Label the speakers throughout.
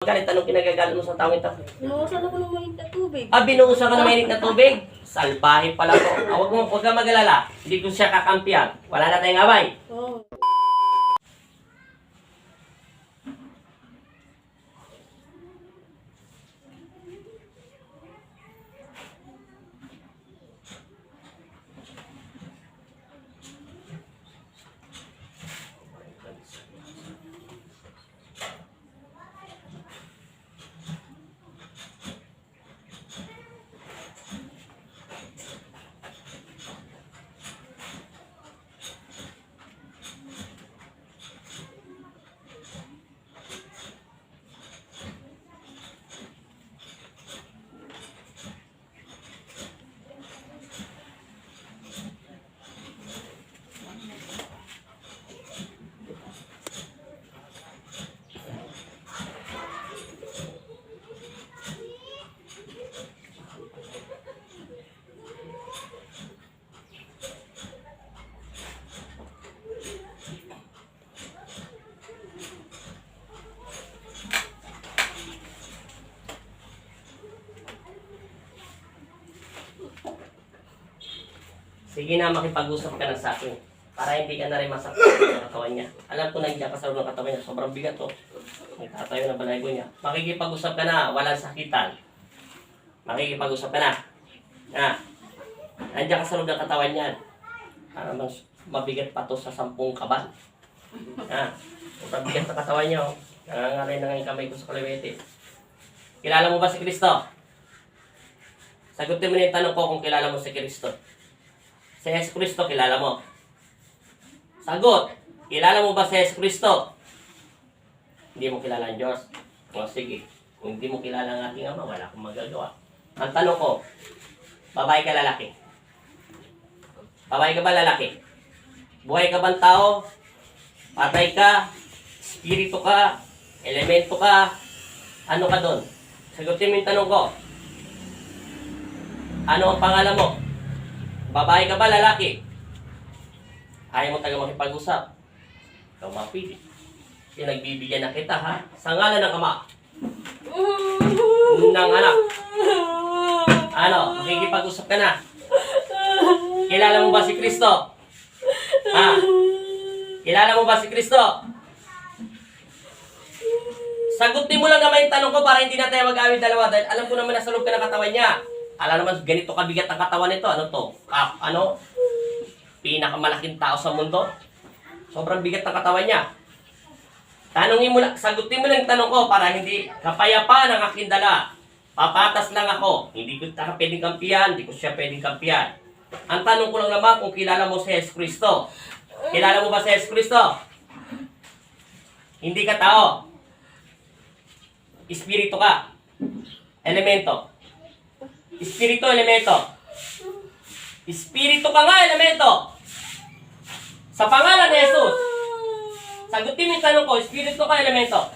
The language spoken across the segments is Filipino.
Speaker 1: magalit? Anong kinagagalit mo sa taong ito?
Speaker 2: Inuusan ako ng mainit na tubig.
Speaker 1: Binuusan ka ng mainit na tubig? Salbahe pala to. Huwag kang magalala. Hindi ko siya kakampiyan. Wala na tayong away.
Speaker 2: Oo.
Speaker 1: Sige na, makipag-usap ka na sa akin. Para hindi ka na rin masakit sa katawan niya. Alam ko na hindi ka sa loob ng katawan niya. Sobrang bigat to. Nagtatayo na balahibo niya. Makikipag-usap ka na. Walang sakitan. Makikipag-usap ka na. Nandiyan ka sa loob ng katawan niya. Para mas mabigat pa to sa 10 kaban. Sobrang bigat sa katawan niya. Nangangaray na nga yung kamay ko sa kaliwete. Kilala mo ba si Kristo? Sagutin mo na yung tanong ko kung kilala mo si Kristo. Si Jesus Kristo, kilala mo? Sagot! Kilala mo ba si Jesus Kristo? Hindi mo kilala ang Diyos? O sige, kung hindi mo kilala ang aking ama, wala akong magagawa. Ang tanong ko, babae ka lalaki? Babae ka ba lalaki? Buhay ka bang tao? Patay ka? Espiritu ka? Elemento ka? Ano ka doon? Sagutin mo yung tanong ko. Ano ang pangalan mo? Babae ka ba, lalaki? Ayaw mo taga makipag-usap. Ikaw mapili. Pinagbibigyan na kita, ha? Sa ngalan ng ama. Ng anak. Ano? Makikipag-usap ka na. Kilala mo ba si Kristo? Kilala mo ba si Kristo? Sagutin mo lang naman yung tanong ko para hindi na tayo mag-awit dalawa dahil alam ko naman nasa loob ka ng katawan niya. Alam naman, ganito kabigat ang katawan nito. Ano to? Pinakamalaking tao sa mundo. Sobrang bigat ang katawan niya. Tanungin mo lang, sagutin mo lang yung tanong ko para hindi kapayapaan ang aking dala. Papatas lang ako. Hindi ko ka pwedeng kampiyan, hindi ko siya pwedeng kampiyan. Ang tanong ko lang naman kung kilala mo si Jesus Kristo. Kilala mo ba si Jesus Kristo? Hindi ka tao. Espiritu ka. Elemento. Espiritu, elemento. Espiritu ka nga, elemento. Sa pangalan ni Jesus. Sagutin mo yung tanong ko, espiritu ka, elemento.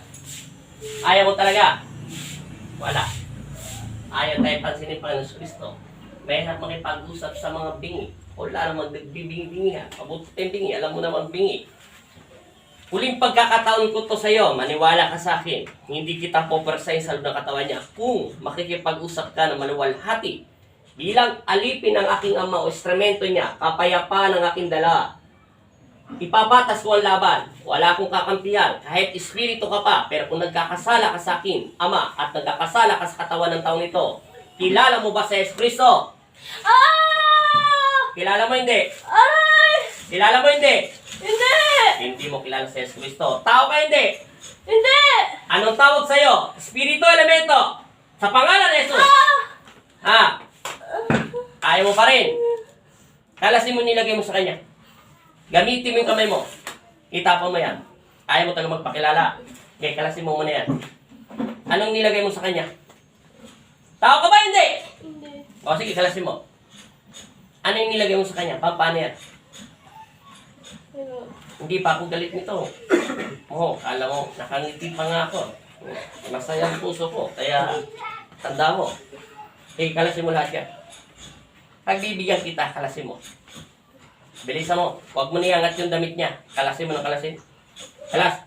Speaker 1: Ayaw mo talaga. Wala. Ayaw tayo pansinin pa ng Kristo. Mahirap makipag-usap sa mga bingi. Wala naman nagbibingi-bingi ha. Pabuti tayong bingi, alam mo naman bingi. Huling pagkakataon ko to sa'yo, maniwala ka sa akin. Hindi kita popersayin sa loob ng katawan niya. Kung makikipag-usap ka na maluwalhati, bilang alipin ng aking ama o instrumento niya, kapayapaan ng aking dala. Ipapatas ko ang laban. Wala akong kakampihan. Kahit espiritu ka pa, pero kung nagkakasala ka sa akin, ama, at nagkakasala ka sa katawan ng taong ito, kilala mo ba si Jesus Kristo? Kilala mo hindi? Kilala mo hindi?
Speaker 2: Hindi!
Speaker 1: Hindi mo kilala si Jesus Kristo. Tao ka hindi?
Speaker 2: Hindi!
Speaker 1: Anong tawag sa'yo? Espiritu, elemento. Sa pangalan ni Jesus. Ayaw mo pa rin. Kalasin mo nilagay mo sa kanya. Gamitin mo yung kamay mo. Itapon mo yan. Ayaw mo taga magpakilala. Okay, kalasin mo muna yan. Anong nilagay mo sa kanya? Tao ka ba hindi?
Speaker 2: Hindi.
Speaker 1: O sige, kalasin mo. Ano yung nilagay mo sa kanya? Paano yan? Hindi pa ako galit nito. Kala mo, nakangiti pa nga ako. Masaya ang puso ko. Kaya, tanda mo. Kalasin mo lahat yan. Pagbibigyan kita, kalasin mo. Bilisan mo. Huwag mo niyangat yung damit niya. Kalasin mo ng kalasin. Kalas.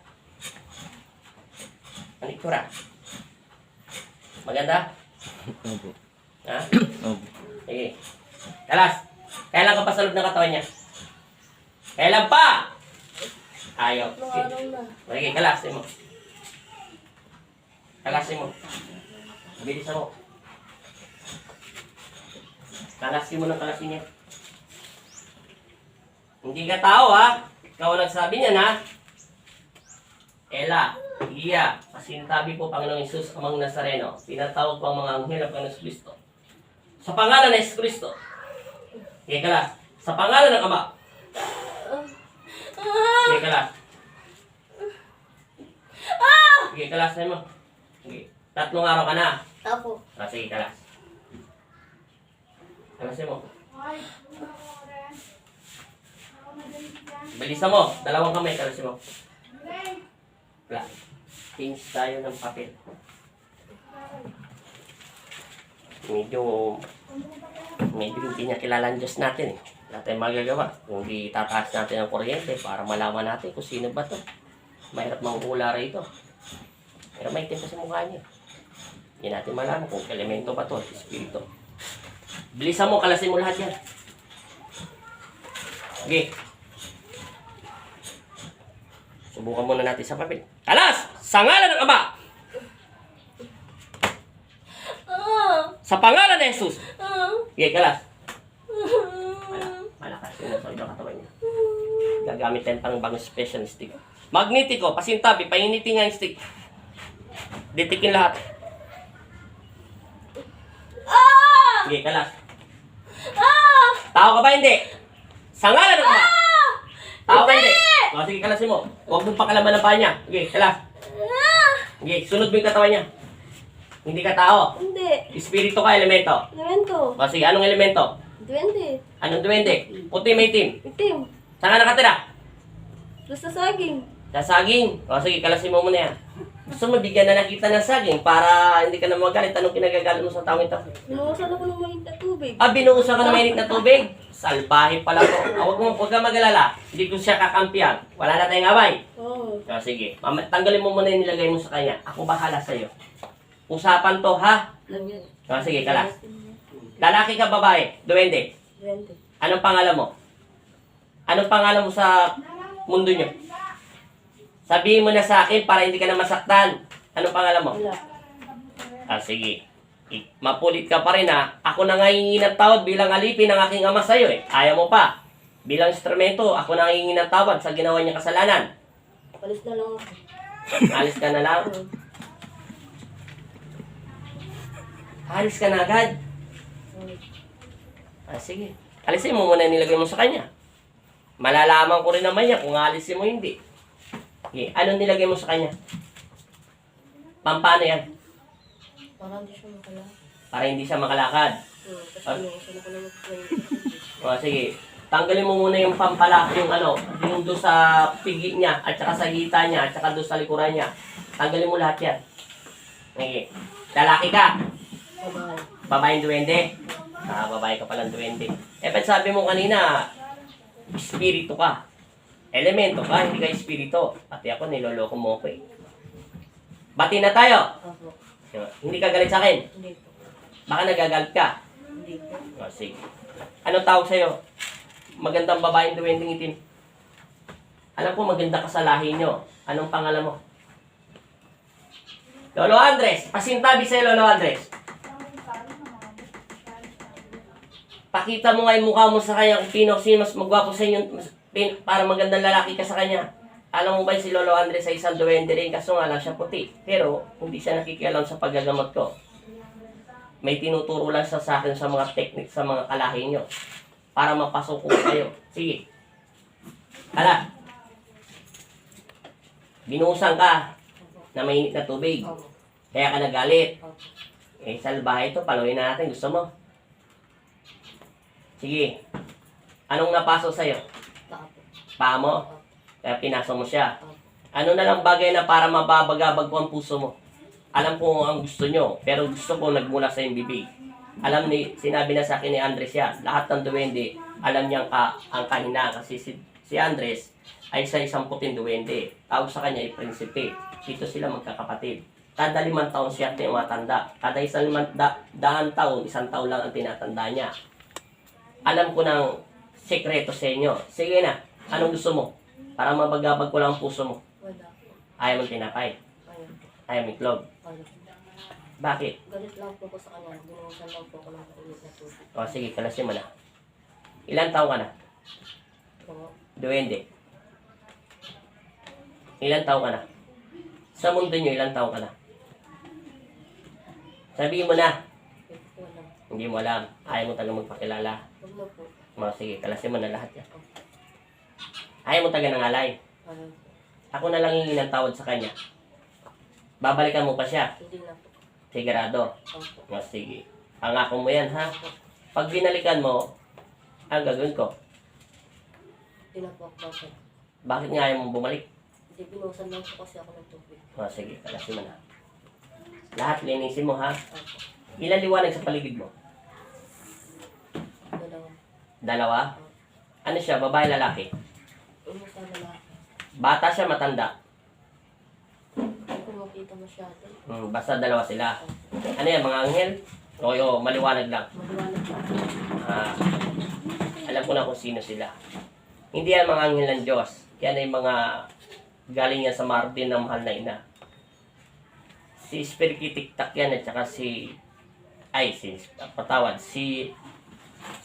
Speaker 1: Manikura. Maganda?
Speaker 3: Opo.
Speaker 1: Ha?
Speaker 3: Opo.
Speaker 1: Sige. Kalas. Kailan ka pa sa loob ng katawan niya? Kailan pa? Ayaw.
Speaker 2: Tatlong araw na.
Speaker 1: Sige, kalasin mo. Kalasin mo. Bilisan mo. Kalasin mo ng kalasin niya. Hindi ka tao, ha? Ikaw ang nagsabi niyan, ha? Ela, Iya, pasintabi po Panginoong Isus amang Nazareno, pinatawag po ang mga anghel ng Panginoong Kristo. Sa pangalan ng Yesus Kristo. Sige ka lang. Sa pangalan ng Ama. Sige ka lang. Sige ka lang, sa'yo mo. Sige. 3 araw ka na.
Speaker 2: Apo.
Speaker 1: Sige ka lang. Kalasin mo. Bilisan mo. 2 kamay, kalasin mo. Wala. Change tayo ng papel. Medyo hindi niya kilala ang Diyos natin eh. Wala tayong magagawa. Kung di tataas natin ang kuryente para malaman natin kung sino ba to. Mahirap manghula rito. Pero may itim sa mukha niya. Hindi natin malaman kung elemento ba to, espiritu. Bilisan mo, kalasin mo lahat yan. Okay. Subukan muna natin sa papel. Alas! Sa ngalan ng Ama! Sa pangalan ng Jesus! Okay, kalas. Malakas yun sa ibang katawan niya. Gagamit tayo pang bagong special stick. Magnetiko, pasintabi, painitin nga yung stick. Ditikin lahat. Okay, kalas. Tao ka ba hindi? Sa ngalan ng Ama! Tao ka hindi? O, sige, kalasin mo. Huwag mong pakalaman ng paa niya. Okay, kalas. Okay, sunod mo yung katawan niya. Hindi ka tao.
Speaker 2: Hindi.
Speaker 1: Espiritu ka, elemento.
Speaker 2: Elemento.
Speaker 1: O, sige, anong elemento?
Speaker 2: Duwende.
Speaker 1: Anong duwende? Puti, may itim.
Speaker 2: Itim.
Speaker 1: Saan ka nakatira?
Speaker 2: Basta saging.
Speaker 1: Sa saging. O, sige, kalasin mo muna yan. Gusto mo, bigyan na nakita ng saging para hindi ka na magalit. Anong kinagagalit mo sa taong ito?
Speaker 2: Binuhusan ako ng mainit na tubig.
Speaker 1: Binuusan ka ng mainit na tubig? Salbahe pala to. Huwag ka mag-alala. Hindi ko siya kakampiyan. Wala na tayong away.
Speaker 2: Oo.
Speaker 1: O, sige. Tanggalin mo muna yung nilagay mo sa kanya. Ako bahala sa'yo. Usapan to, ha?
Speaker 2: Lang yan.
Speaker 1: O, sige, kalas. Lalaki ka, babae? Duwende.
Speaker 2: Duwende.
Speaker 1: Anong pangalan mo? Anong pangalan mo sa mundo nyo? Sabihin mo na sa akin para hindi ka na masaktan. Anong pangalan mo?
Speaker 2: Wala.
Speaker 1: Sige. Mapulit ka pa rin ha. Ako na nga hihingi ng tawad bilang alipin ng aking ama sa'yo eh. Ayaw mo pa. Bilang instrumento, ako na hihingi ng tawad sa ginawa niya kasalanan.
Speaker 2: Palis na lang ako.
Speaker 1: Alis ka na lang. Alis ka na agad. Sige. Alisin mo muna yung nilagay mo sa kanya. Malalaman ko rin naman yan kung alisin mo hindi. Okay. Anong nilagay mo sa kanya? Pampano yan?
Speaker 2: Para hindi siya makala.
Speaker 1: Para hindi siya makalakad.
Speaker 2: Kasi binuhusan ako ng mainit na tubig.
Speaker 1: O, sige. Tanggalin mo muna yung pampala, yung doon sa pigi niya, at saka sa hita niya, at saka doon sa likuran niya. Tanggalin mo lahat yan. Sige. Lalaki ka.
Speaker 2: Babae.
Speaker 1: Babaeng duwende. Babae ka palang duwende. Pag sabi mo kanina, espiritu ka. Elemento ka, hindi ka espiritu. Pati ako, niloloko mo ko eh. Bati na tayo.
Speaker 2: Apo.
Speaker 1: Hindi ka galit sa akin.
Speaker 2: Hindi po.
Speaker 1: Baka nagagalit ka.
Speaker 2: Hindi po.
Speaker 1: O, sige. Anong tawag sa'yo? Magandang babaeng duwending itim. Alam ko maganda ka sa lahi nyo. Anong pangalan mo? Lolo Andres. Pasintabi sa'yo, Lolo Andres. Pakita mo nga yung mukha mo sa kanya kung sino mas magwapo sa inyo para magandang lalaki ka sa kanya. Alam mo ba si Lolo Andres ay isang duwende rin kaso nga lang siya puti. Pero hindi siya nakikialam sa paggagamot ko. May tinuturo lang siya sa akin sa mga technique sa mga kalahi nyo. Para mapasok ko kayo. Sige. Hala. Binuhusan ka na mainit na tubig.
Speaker 2: Apo.
Speaker 1: Kaya ka nagalit.
Speaker 2: Apo.
Speaker 1: Salbahe ito. Paluin na natin. Gusto mo? Sige. Anong napasok sa'yo?
Speaker 2: Tapo.
Speaker 1: Paa mo?
Speaker 2: Apo.
Speaker 1: Kaya pinasok mo siya.
Speaker 2: Apo.
Speaker 1: Ano na lang bagay na para mababagabag ko ang puso mo? Alam ko ang gusto nyo, pero gusto ko nagmula sa iyong bibig. Sinabi na sa akin ni Andres yan, lahat ng duwende, alam niyang ang kahinaan kasi si Andres ay isa isang puting duwende. Tawag sa kanya ay prinsipe. Dito sila magkakapatid. Kada 5 taon siya tumatanda. Kada daan taon, 1 taon lang ang tinatanda niya. Alam ko ng sekreto sa inyo. Sige na, anong gusto mo? Para mabagabag ko lang ang puso mo.
Speaker 2: Wala po.
Speaker 1: Ayaw mong tinapay.
Speaker 2: Ayun po.
Speaker 1: Ayaw mong itlog.
Speaker 2: Wala.
Speaker 1: Bakit?
Speaker 2: Galit lang po ko sa kanya. Binuhusan lang po ako ng mainit na tubig.
Speaker 1: O sige, kalasin mo na. Ilan taon ka na?
Speaker 2: Oo.
Speaker 1: Duwende. Ilan taon ka na? Sa mundo nyo, ilan taon ka na? Sabihin mo na.
Speaker 2: Wala.
Speaker 1: Hindi mo alam. Ayaw mo talaga magpakilala.
Speaker 2: Huwag na po.
Speaker 1: O sige, kalasin mo na lahat yan. Ayaw mo talaga nangalay.
Speaker 2: Ayun po.
Speaker 1: Ako na lang yung ng tawad sa kanya. Babalikan mo pa siya.
Speaker 2: Hindi na po.
Speaker 1: Sigurado.
Speaker 2: Opo.
Speaker 1: O sige. Pangako mo yan, ha? Pag binalikan mo, ang gagawin ko.
Speaker 2: Hindi na po ako bakit.
Speaker 1: Bakit nga ayaw mong bumalik?
Speaker 2: Hindi, binuhusan lang po kasi ako ng tubig.
Speaker 1: O sige, kalasin mo na. Lahat linisin mo, ha?
Speaker 2: Opo.
Speaker 1: Ilan liwanag sa paligid mo?
Speaker 2: Dalawa.
Speaker 1: Dalawa? Ano siya, babae, lalaki?
Speaker 2: Ano sa lalaki?
Speaker 1: Bata siya, matanda?
Speaker 2: Hindi ko makita masyado.
Speaker 1: Basta dalawa sila.
Speaker 2: Opo.
Speaker 1: Ano yan, mga anghel? O maliwanag lang.
Speaker 2: Maliwanag po.
Speaker 1: Alam ko na kung sino sila. Hindi yan mga anghel ng Diyos. Yan ay mga galing yan sa Mardin ng mahal na ina. Si Spirikitiktak yan at saka si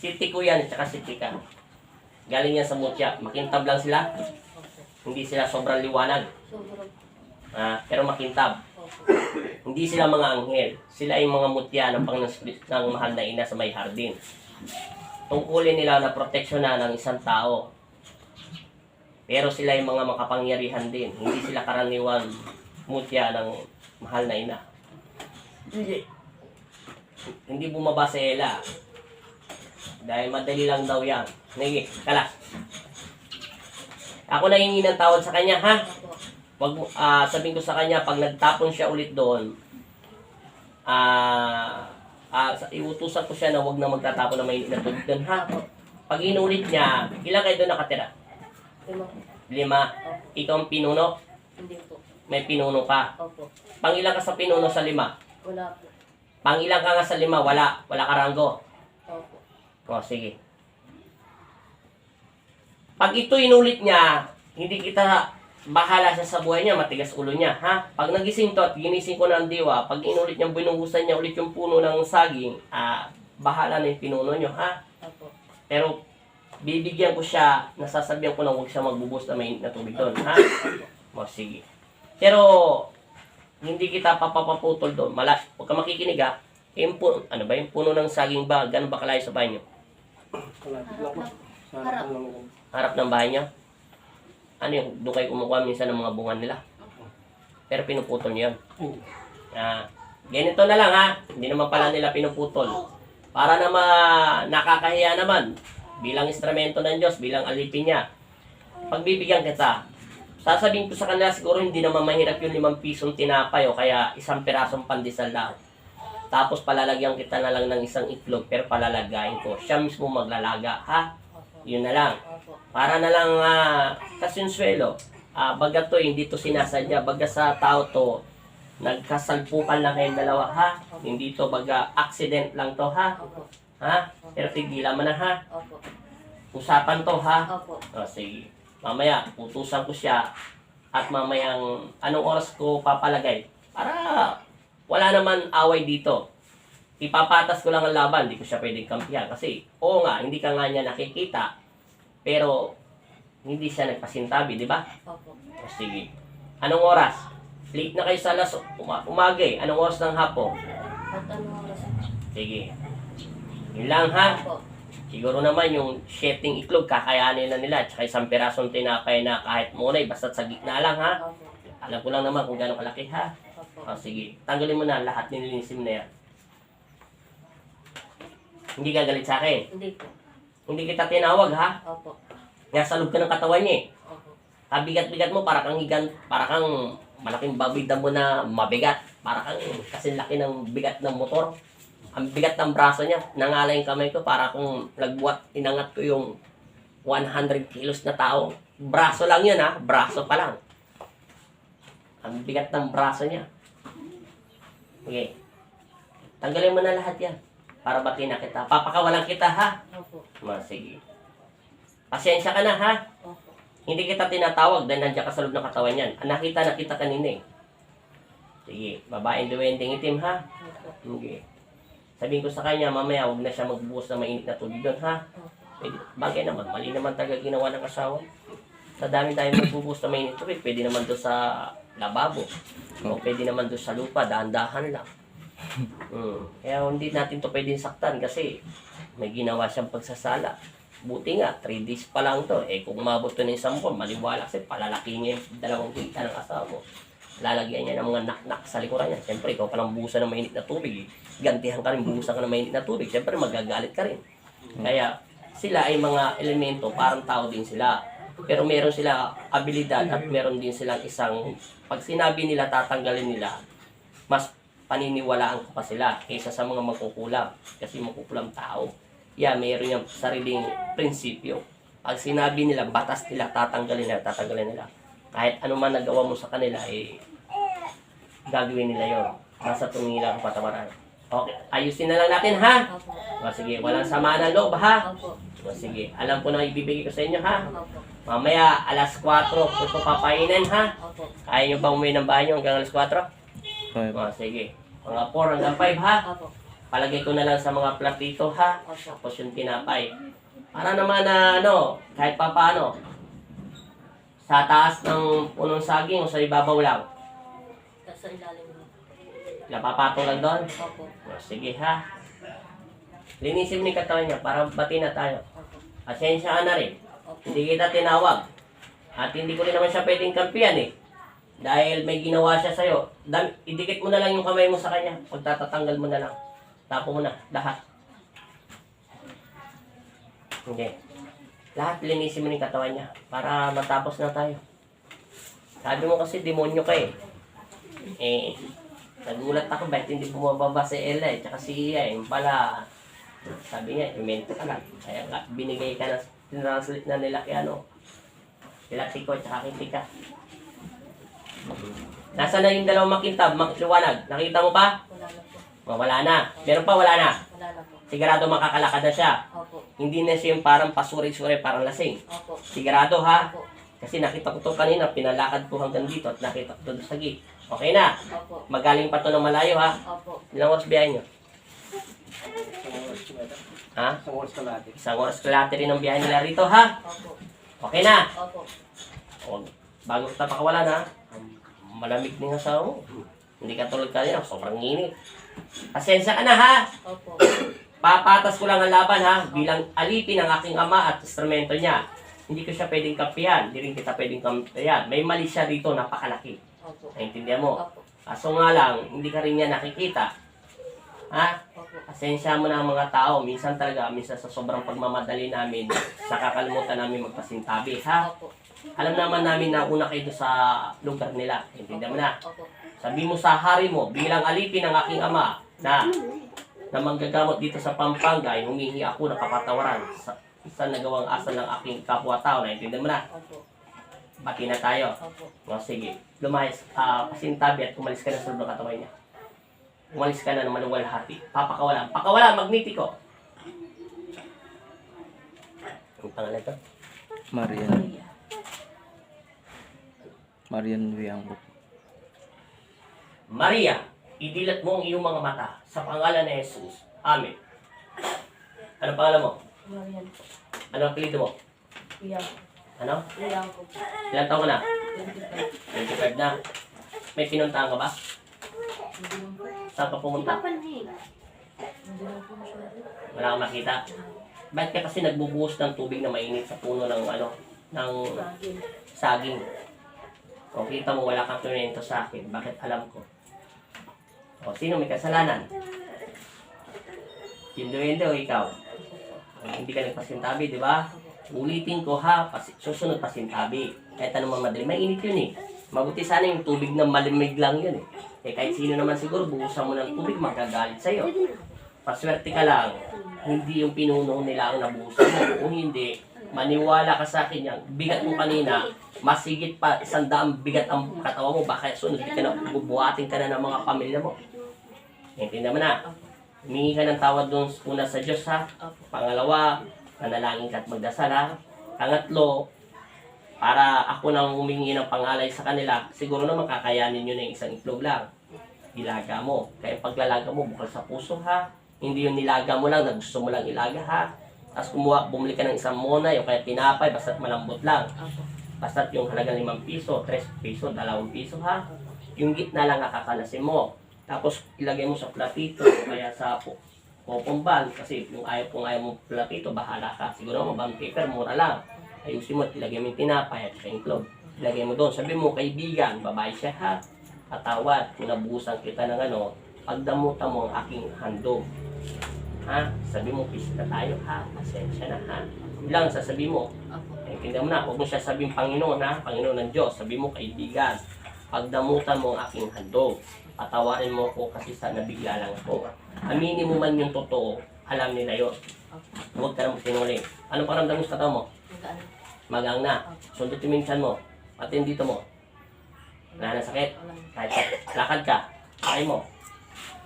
Speaker 1: Tiko yan at saka si Tika. Galing yan sa Mutya. Makintab lang sila.
Speaker 2: Opo.
Speaker 1: Hindi sila sobrang liwanag.
Speaker 2: Sobrang.
Speaker 1: Pero makintab.
Speaker 2: Opo.
Speaker 1: Hindi sila mga anghel. Sila ay mga mutya ng ng mahal na ina sa may hardin. Tungkulin nila na proteksyonan ng isang tao. Pero sila ay mga makapangyarihan din. Hindi sila karaniwang mutya ng mahal na ina. Hindi bumaba sa ela. Dahil madali lang daw yan. Sige, kalas. Ako nangingi ng tawad sa kanya, ha?
Speaker 2: Opo.
Speaker 1: Wag mo, sabihin ko sa kanya, pag nagtapon siya ulit doon, iutusan ko siya na wag na magtatapon ng mainit na tubig doon, ha? Pag inulit niya, ilan kayo doon nakatira?
Speaker 2: 5.
Speaker 1: 5. Ikaw ang pinuno?
Speaker 2: Hindi po.
Speaker 1: May pinuno ka.
Speaker 2: Opo.
Speaker 1: Pangilan ka sa pinuno sa 5?
Speaker 2: Wala po.
Speaker 1: Pangilan ka nga sa 5? Wala. Wala ka ranggo.
Speaker 2: Opo.
Speaker 1: O, sige. Pag ito inulit niya, hindi kita bahala siya sa buhay niya, matigas ulo niya, ha? Pag nagising to at ginising ko ng diwa, pag inulit niya, binuhusan niya ulit yung puno ng saging, bahala na yung pinuno niyo, ha?
Speaker 2: Opo.
Speaker 1: Pero, bibigyan ko siya, nasasabihan ko na huwag siya magbubus na mainit na tubig doon, ha? O, sige. Pero, hindi kita papapaputol doon. Huwag ka makikinig, ha? Yung puno ng saging ba? Gano'n ba kalayo sa bahay niyo?
Speaker 2: Harap.
Speaker 1: Harap ng bahay niyo? Ano yung, doon kayo kumukuha minsan ng mga bunga nila? Pero pinuputol niyo yun. Ganito na lang, ha? Hindi naman pala nila pinuputol. Para nakakahiya naman. Bilang instrumento ng Diyos, bilang alipin niya. Pagbibigyan kita, sasabihin ko sa kanila siguro hindi naman mahirap yung 5 pisong tinapay o kaya 1 pirasong pandesal lang. Tapos palalagyan kita na lang ng isang itlog pero palalagayin ko. Siya mismo maglalaga, ha?
Speaker 2: Opo.
Speaker 1: Yun na lang.
Speaker 2: Opo.
Speaker 1: Para na lang kasinsuelo. Baga to, hindi to sinasadya. Baga sa tao to, nagkasalpukan lang kayong dalawa, ha? Hindi to baga accident lang to, ha?
Speaker 2: Opo.
Speaker 1: Ha? Pero tigilan mo na, ha?
Speaker 2: Opo.
Speaker 1: Usapan to, ha?
Speaker 2: Opo.
Speaker 1: O, sige. Mamaya, utusan ko siya. At mamayang, anong oras ko papalagay? Para wala naman away dito. Ipapatas ko lang ang laban. Hindi ko siya pwedeng kampihan. Kasi, oo nga, hindi ka nga niya nakikita. Pero, hindi siya nagpasintabi, di ba?
Speaker 2: Opo.
Speaker 1: O, sige. Anong oras? Late na kayo sa umaga eh. Anong oras ng hapon?
Speaker 2: At ano oras?
Speaker 1: Sige. Yun lang, ha?
Speaker 2: Opo.
Speaker 1: Siguro naman yung sheting itlog, kakayanin na nila. Tsaka 1 pirasong tinapay na kahit munay, basta sa gitna lang, ha?
Speaker 2: Opo.
Speaker 1: Alam ko lang naman kung gano'ng kalaki, ha?
Speaker 2: Opo.
Speaker 1: O, sige. Tanggalin mo na lahat nilinisim na yan. Hindi ka galit sa akin.
Speaker 2: Hindi po.
Speaker 1: Hindi kita tinawag, ha?
Speaker 2: Opo.
Speaker 1: Nasa loob ka ng katawan niya, eh.
Speaker 2: Opo.
Speaker 1: Kabigat-bigat mo, para kang malaking baboy damo na mabigat. Para kang kasi laki ng bigat ng motor. Ang bigat ng braso niya. Nangalay yung kamay ko para kung inangat ko yung 100 kilos na tao. Braso lang yun, ha? Braso pa lang. Ang bigat ng braso niya. Okay. Tanggalin mo na lahat yan. Para batiin na kita. Papakawalan kita, ha?
Speaker 2: Opo.
Speaker 1: Sige. Pasensya ka na, ha?
Speaker 2: Opo.
Speaker 1: Hindi kita tinatawag dahil nandiyan ka sa loob ng katawan yan. Nakita na kita kanina eh. Sige, babaeng duwending itim, ha?
Speaker 2: Opo.
Speaker 1: Okay. Sabihin ko sa kanya, mamaya huwag na siya magbuhos ng mainit na tubig doon, ha?
Speaker 2: Opo.
Speaker 1: Pwede. Bagay naman, mali naman talaga ginawa ng asawa. Sa dami tayo magbubuhos ng mainit na tubig, pwede naman doon sa lababo. O pwede naman doon sa lupa, dahan-dahan lang. Kaya hindi natin to pwedeng saktan kasi may ginawa siyang pagsasala. Buti nga, 3 days pa lang to. Kung umabot to ng 1 buwan, maliwala kasi palalaki niya yung 2 kita ng asawa mo. Lalagyan niya ng mga nak-nak sa likuran niya. Siyempre, ikaw palang buhusan ng mainit na tubig. Gantihan ka rin, buhusan ka ng mainit na tubig. Siyempre, magagalit ka rin. Kaya, sila ay mga elemento, parang tao din sila. Pero meron sila abilidad at meron din silang isang, pag sinabi nila, tatanggalin nila, mas paniniwalaan ko pa sila kaysa sa mga magkukulam. Kasi magkukulam tao. Meron yung sariling prinsipyo. Pag sinabi nila, batas nila, tatanggalin nila. Kahit ano man nagawa mo sa kanila, gagawin nila yon. Nasa tumingin lang ang patawaran. Okay, ayusin na lang natin, ha?
Speaker 2: Opo.
Speaker 1: Sige, walang samaan ng loob, ha?
Speaker 2: Opo.
Speaker 1: Sige, alam ko na ibibigay ko sa inyo, ha?
Speaker 2: Opo.
Speaker 1: Mamaya, alas 4, ito papainin, ha?
Speaker 2: Opo.
Speaker 1: Kaya nyo bang umuwi ng bahay nyo hanggang alas 4? Sige. Mga 4 hanggang 5, ha?
Speaker 2: Opo.
Speaker 1: Palagay ko na lang sa mga platito, ha?
Speaker 2: Opo.
Speaker 1: Tapos yung tinapay. Para naman na, kahit pa paano, sa taas ng punong saging o sa ibabaw lang.
Speaker 2: Sa ilalim mo.
Speaker 1: Napapatong lang doon.
Speaker 2: Opo.
Speaker 1: Sige, ha? Linisin mo yung katawan niya para bati na tayo.
Speaker 2: Opo.
Speaker 1: Pasensya ka na rin.
Speaker 2: Opo.
Speaker 1: Hindi kita tinawag. At hindi ko rin naman siya pwedeng kampiyan eh. Dahil may ginawa siya sa'yo. Idikit mo na lang yung kamay mo sa kanya. Pagtatatanggal mo na lang. Tapo mo na. Lahat. Okay. Lahat linisin mo yung katawan niya. Para matapos na tayo. Sabi mo kasi demonyo ka eh. Nagulat ako bakit hindi bumababa si Ella eh. Tsaka si Iya eh. Yung pala, sabi niya, imento ka lang. Kaya nga, binigay ka na, tinranslate na nila kay kila Tiko at saka kay Tika. Nasaan na yung dalawang makintab, liwanag? Nakita mo pa?
Speaker 2: Wala na po.
Speaker 1: Wala na. Meron pa, wala na.
Speaker 2: Wala na po.
Speaker 1: Sigurado makakalakad na siya.
Speaker 2: Opo.
Speaker 1: Hindi na siya yung parang pasuri-suri, parang lasing.
Speaker 2: Opo.
Speaker 1: Sigurado ha?
Speaker 2: Opo.
Speaker 1: Kasi nakita ko to kanina, pinalakad ko hanggang dito at nakita ko to sa gate. Okay na.
Speaker 2: Opo.
Speaker 1: Magaling pa to ng malayo ha.
Speaker 2: Opo.
Speaker 1: Ilang oras biyahe nyo? Ha? Isang oras kalahati rin ang biyahe nila rito ha.
Speaker 2: Opo.
Speaker 1: Okay na.
Speaker 2: Opo.
Speaker 1: O, bago kita pakawalan ha. Malamig din ang asawa mo. Hindi ka tulad kanina, sobrang init. Pasensya ka na ha.
Speaker 2: Opo.
Speaker 1: Papatas ko lang ang laban ha. Bilang alipin ng aking ama at instrumento niya. Hindi ko siya pwedeng kampiyan. Hindi rin kita pwedeng kampiyan. May mali siya dito, napakalaki.
Speaker 2: Opo.
Speaker 1: Naintindihan mo?
Speaker 2: Opo.
Speaker 1: Kaso nga lang, hindi ka rin niya nakikita. Ha?
Speaker 2: Opo.
Speaker 1: Pasensya mo na ang mga tao. Minsan talaga, minsan sa sobrang pagmamadali namin, sa kakalimutan namin magpasintabi. Ha?
Speaker 2: Opo.
Speaker 1: Alam naman namin na una kayo doon sa lugar nila. Intindihan mo na?
Speaker 2: Opo.
Speaker 1: Sabi mo sa hari mo, bilang alipin ng aking ama, na manggagamot dito sa Pampanga, ay humingi ako ng kapatawaran sa nagawang asal ng aking kapwa-tao. Naintindihan mo na?
Speaker 2: Opo.
Speaker 1: Bati na tayo.
Speaker 2: Opo.
Speaker 1: Sige. Lumayas, pasintabi at umalis ka na sa loob ng katawan niya. Umalis ka na ng maluwalhati. Papakawalan. Pakawalan, magnetiko. Ang pangalan ito?
Speaker 3: Marian Wianggo.
Speaker 1: Maria, idilat mo ang iyong mga mata sa pangalan ni Jesus. Amen. Ano pangalan mo?
Speaker 2: Marian po.
Speaker 1: Ano ang apelyido mo?
Speaker 2: Iyang.
Speaker 1: Ano?
Speaker 2: Iyang po.
Speaker 1: Ilan taon ka na?
Speaker 2: 25.
Speaker 1: 25 na. May pinuntahan ka ba?
Speaker 2: Hindi lang po.
Speaker 1: Saan ka pumunta?
Speaker 2: Hindi lang po masyado.
Speaker 1: Wala kang makita. Bakit ka kasi nagbubuhos ng tubig na mainit sa puno ng ng
Speaker 2: Saging.
Speaker 1: saging? O kita mo wala kang tunento sa akin. Bakit alam ko? O sino may kasalanan? Hindi o ikaw? O, hindi ka nagpasintabi, di ba? Ulitin ko ha, susunod pasintabi. Kahit anong mamadali, mainit yun eh. Mabuti sana yung tubig na malamig lang yun eh. Kahit sino naman siguro, buhusan mo ng tubig, magagalit sa'yo. Paswerte ka lang, hindi yung pinuno nila ang nabuhusan mo. Kung hindi, maniwala ka sa akin yan. Bigat mo kanina, masigit pa, 100 bigat ang katawan mo. Baka sunod, di ka na bubuhatin ka na ng mga pamilya mo. Naintindihan mo na?
Speaker 2: Opo.
Speaker 1: Humingi ka ng tawad doon una sa Diyos ha.
Speaker 2: Opo.
Speaker 1: Pangalawa, manalangin ka at magdasal ha. Pangatlo, para ako nang humingi ng pangalay sa kanila, siguro naman kakayanin nyo na yung isang itlog lang. Ilaga mo. Kaya paglalaga mo, bukal sa puso ha. Hindi yung nilaga mo lang na gusto mo lang ilaga ha. Tapos bumili ka ng isang monay o kaya tinapay, basta't malambot lang.
Speaker 2: Opo.
Speaker 1: Basta't yung halagang 5 piso, 3 piso, 2 piso ha. Yung gitna lang kakakalasin mo. Tapos ilagay mo sa platito o kaya sa popombal. Kasi kung ayaw mo platito, bahala ka. Siguro mo, bond paper, mura lang. Ayusin mo at ilagay mo yung tinapay at saka yung itlog. Ilagay mo doon. Sabi mo, kaibigan, babae siya ha. Patawad, kung nabuhusan kita ng ano, pagdamutan mo ang aking handog. Ha? Sabi mo, peace na tayo ha. Pasensya na ha. Bilang sasabi mo,
Speaker 2: Opo.
Speaker 1: naintindihan mo na, huwag mo siya sabihin Panginoon ha, Panginoon ng Diyos. Sabi mo, kaibigan, pagdamutan mo ang aking handog. Patawarin mo ko kasi sa nabigla lang ako. Aminin mo man yung totoo, alam nila yun.
Speaker 2: Opo.
Speaker 1: Huwag ka na magsinungaling. Ano paramdam mo sa katawan mo?
Speaker 2: Magaan.
Speaker 1: Magang na. Sundot yung minsan mo. Pati yung dito mo. Wala na sakit.
Speaker 2: Wala na.
Speaker 1: Kahit lakad ka, kaya mo.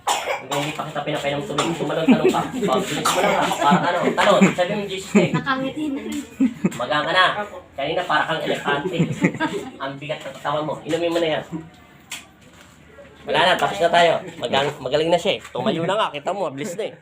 Speaker 1: Hanggang hindi pa kita pinapainom tubig, tumalon-talon pa. Pabilis mo lang ha. Parang ano, talon. Sabi mo yung Jesus name.
Speaker 2: Nakangiti na.
Speaker 1: Magang ka na.
Speaker 2: Opo.
Speaker 1: Kanina para kang elepante. Ang bigat na katawan mo. Inumin mo na yan. Wala na, tapos na tayo. Magaling na siya eh. Tumayo na nga, kita mo, mabilis na eh.